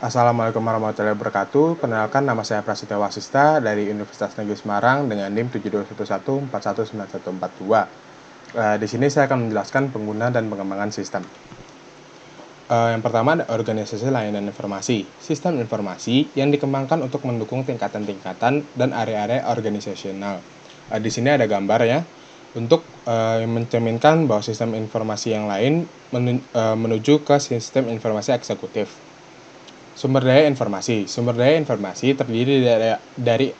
Assalamualaikum warahmatullahi wabarakatuh. Perkenalkan, nama saya Prasetyo Wasista dari Universitas Negeri Semarang dengan NIM 7211419142. Di sini saya akan menjelaskan pengguna dan pengembangan sistem. Yang pertama ada organisasi layanan informasi. Sistem informasi yang dikembangkan untuk mendukung tingkatan-tingkatan dan area-area organisasional. Di sini ada gambar ya, untuk mencerminkan bahwa sistem informasi yang lain menuju ke sistem informasi eksekutif. Sumber daya informasi. Sumber daya informasi terdiri dari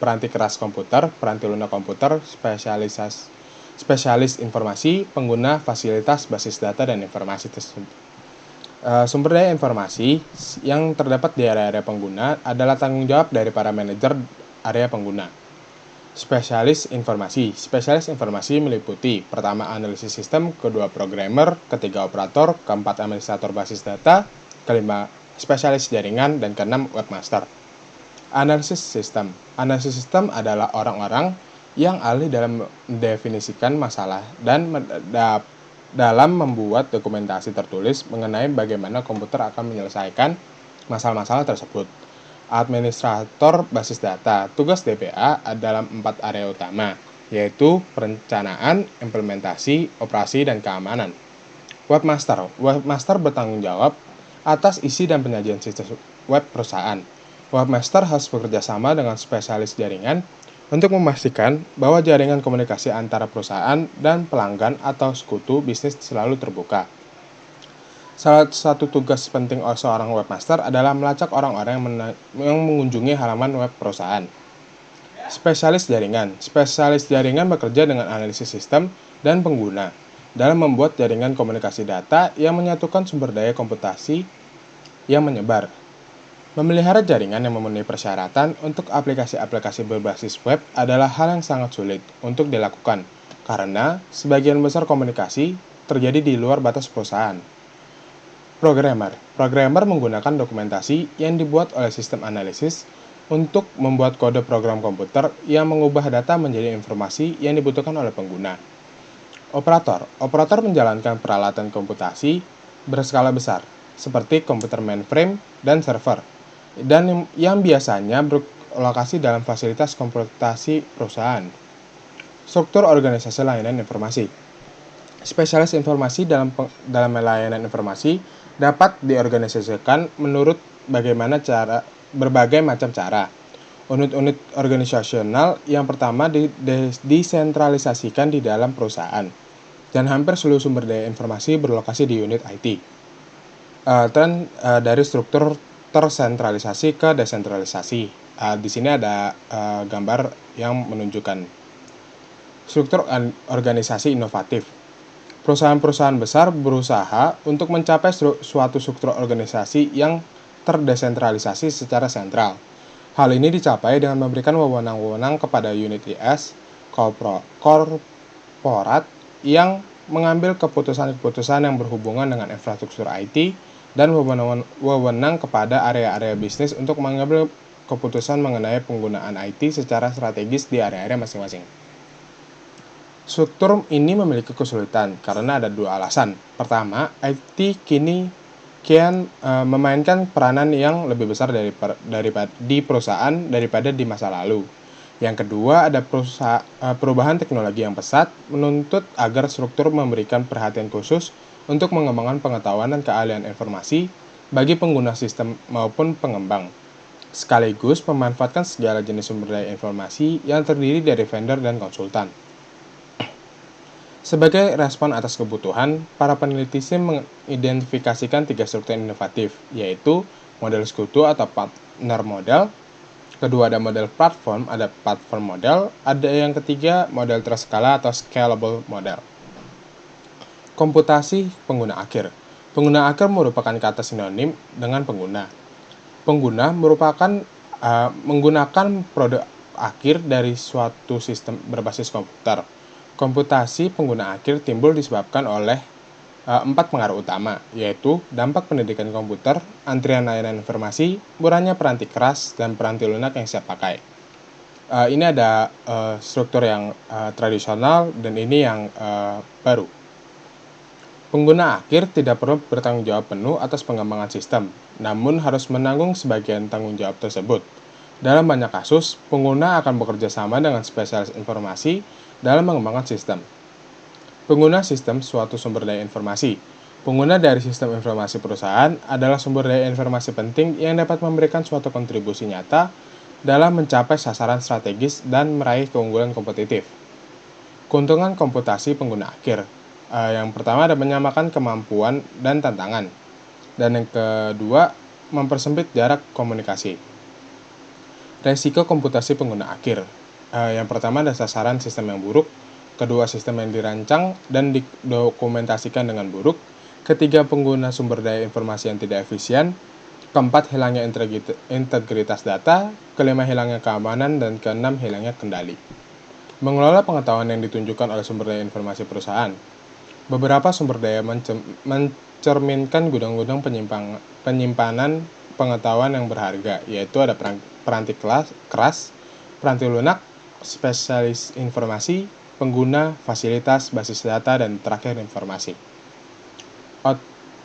peranti keras komputer, peranti lunak komputer, spesialis informasi, pengguna, fasilitas, basis data, dan informasi tersebut. Sumber daya informasi yang terdapat di area-area pengguna adalah tanggung jawab dari para manajer area pengguna. Spesialis informasi. Spesialis informasi meliputi pertama analisis sistem, kedua programmer, ketiga operator, keempat administrator basis data, kelima spesialis jaringan, dan keenam webmaster. Analisis sistem. Analisis sistem adalah orang-orang yang ahli dalam mendefinisikan masalah dan dalam membuat dokumentasi tertulis mengenai bagaimana komputer akan menyelesaikan masalah-masalah tersebut. Administrator basis data. Tugas DBA dalam 4 area utama, yaitu perencanaan, implementasi, operasi, dan keamanan. Webmaster. Webmaster bertanggung jawab atas isi dan penyajian situs web perusahaan. Webmaster harus bekerja sama dengan spesialis jaringan untuk memastikan bahwa jaringan komunikasi antara perusahaan dan pelanggan atau sekutu bisnis selalu terbuka. Salah satu tugas penting seorang webmaster adalah melacak orang-orang yang mengunjungi halaman web perusahaan. Spesialis jaringan. Spesialis jaringan bekerja dengan analisis sistem dan pengguna dalam membuat jaringan komunikasi data yang menyatukan sumber daya komputasi yang menyebar. Memelihara jaringan yang memenuhi persyaratan untuk aplikasi-aplikasi berbasis web adalah hal yang sangat sulit untuk dilakukan, karena sebagian besar komunikasi terjadi di luar batas perusahaan. Programmer. Programmer menggunakan dokumentasi yang dibuat oleh sistem analisis untuk membuat kode program komputer yang mengubah data menjadi informasi yang dibutuhkan oleh pengguna. Operator. Operator menjalankan peralatan komputasi berskala besar, seperti komputer mainframe dan server, dan yang biasanya berlokasi dalam fasilitas komputasi perusahaan. Struktur organisasi layanan informasi. Spesialis informasi dalam layanan informasi dapat diorganisasikan menurut berbagai macam cara. Unit-unit organisasional yang pertama disentralisasikan di dalam perusahaan, dan hampir seluruh sumber daya informasi berlokasi di unit IT. Dari struktur tersentralisasi ke desentralisasi. Di sini ada gambar yang menunjukkan struktur organisasi inovatif. Perusahaan-perusahaan besar berusaha untuk mencapai suatu struktur organisasi yang terdesentralisasi secara sentral. Hal ini dicapai dengan memberikan wewenang-wewenang kepada unit IS, korporat yang mengambil keputusan-keputusan yang berhubungan dengan infrastruktur IT, dan wewenang kepada area-area bisnis untuk mengambil keputusan mengenai penggunaan IT secara strategis di area-area masing-masing. Struktur ini memiliki kesulitan karena ada dua alasan. Pertama, IT kian memainkan peranan yang lebih besar di perusahaan daripada di masa lalu. Yang kedua, ada perubahan teknologi yang pesat menuntut agar struktur memberikan perhatian khusus untuk mengembangkan pengetahuan dan keahlian informasi bagi pengguna sistem maupun pengembang, sekaligus memanfaatkan segala jenis sumber daya informasi yang terdiri dari vendor dan konsultan. Sebagai respon atas kebutuhan, para peneliti mengidentifikasikan 3 struktur inovatif, yaitu model sekutu atau partner model, kedua ada model platform, ada platform model, ada yang ketiga model terskala atau scalable model. Komputasi pengguna akhir. Pengguna akhir merupakan kata sinonim dengan pengguna. Pengguna merupakan menggunakan produk akhir dari suatu sistem berbasis komputer. Komputasi pengguna akhir timbul disebabkan oleh 4 pengaruh utama, yaitu dampak pendidikan komputer, antrian layanan informasi, murahnya peranti keras, dan peranti lunak yang siap pakai. Ini ada struktur yang tradisional dan ini yang baru. Pengguna akhir tidak perlu bertanggung jawab penuh atas pengembangan sistem, namun harus menanggung sebagian tanggung jawab tersebut. Dalam banyak kasus, pengguna akan bekerja sama dengan spesialis informasi dalam mengembangkan sistem. Pengguna sistem suatu sumber daya informasi. Pengguna dari sistem informasi perusahaan adalah sumber daya informasi penting yang dapat memberikan suatu kontribusi nyata dalam mencapai sasaran strategis dan meraih keunggulan kompetitif. Keuntungan komputasi pengguna akhir. Yang pertama ada menyamakan kemampuan dan tantangan. Dan yang kedua, mempersempit jarak komunikasi. Resiko komputasi pengguna akhir. Yang pertama ada sasaran sistem yang buruk. Kedua, sistem yang dirancang dan didokumentasikan dengan buruk. Ketiga, pengguna sumber daya informasi yang tidak efisien. Keempat, hilangnya integritas data. Kelima, hilangnya keamanan. Dan keenam, hilangnya kendali. Mengelola pengetahuan yang ditunjukkan oleh sumber daya informasi perusahaan. Beberapa sumber daya mencerminkan gudang-gudang penyimpanan pengetahuan yang berharga, yaitu ada peranti keras, peranti lunak, spesialis informasi, pengguna, fasilitas, basis data, dan terakhir informasi.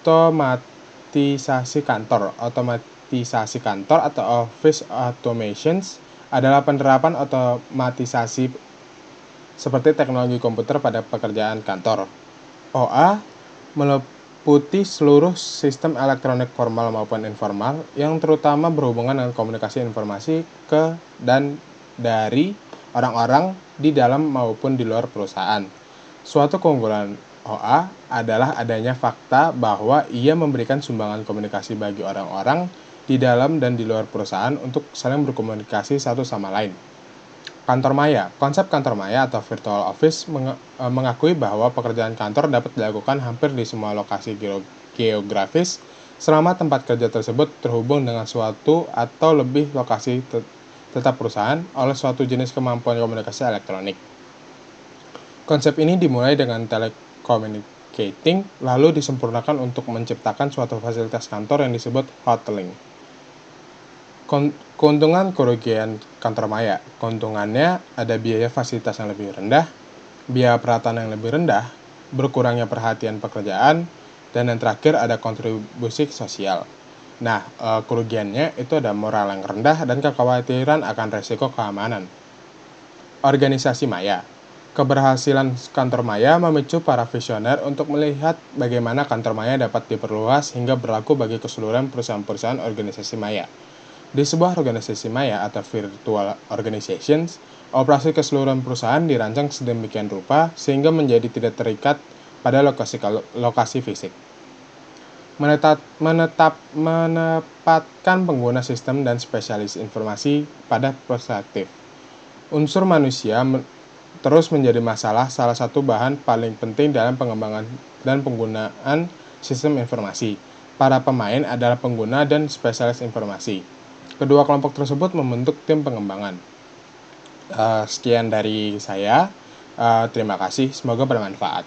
Otomatisasi kantor. Otomatisasi kantor atau office automations adalah penerapan otomatisasi seperti teknologi komputer pada pekerjaan kantor. OA meliputi seluruh sistem elektronik formal maupun informal yang terutama berhubungan dengan komunikasi informasi ke dan dari orang-orang di dalam maupun di luar perusahaan. Suatu keunggulan OA adalah adanya fakta bahwa ia memberikan sumbangan komunikasi bagi orang-orang di dalam dan di luar perusahaan untuk saling berkomunikasi satu sama lain. Kantor maya. Konsep kantor maya atau virtual office mengakui bahwa pekerjaan kantor dapat dilakukan hampir di semua lokasi geografis selama tempat kerja tersebut terhubung dengan suatu atau lebih lokasi tetap perusahaan oleh suatu jenis kemampuan komunikasi elektronik. Konsep ini dimulai dengan telecommunicating, lalu disempurnakan untuk menciptakan suatu fasilitas kantor yang disebut hoteling. Keuntungan kerugian kantor maya. Keuntungannya ada biaya fasilitas yang lebih rendah, biaya perawatan yang lebih rendah, berkurangnya perhatian pekerjaan, dan yang terakhir ada kontribusi sosial. Nah, kerugiannya itu ada moral yang rendah dan kekhawatiran akan resiko keamanan. Organisasi maya. Keberhasilan kantor maya memicu para visioner untuk melihat bagaimana kantor maya dapat diperluas hingga berlaku bagi keseluruhan perusahaan-perusahaan organisasi maya. Di sebuah organisasi maya atau virtual organizations, operasi keseluruhan perusahaan dirancang sedemikian rupa sehingga menjadi tidak terikat pada lokasi fisik. Menempatkan pengguna sistem dan spesialis informasi pada perspektif. Unsur manusia terus menjadi salah satu bahan paling penting dalam pengembangan dan penggunaan sistem informasi. Para pemain adalah pengguna dan spesialis informasi. Kedua kelompok tersebut membentuk tim pengembangan. Sekian dari saya. Terima kasih. Semoga bermanfaat.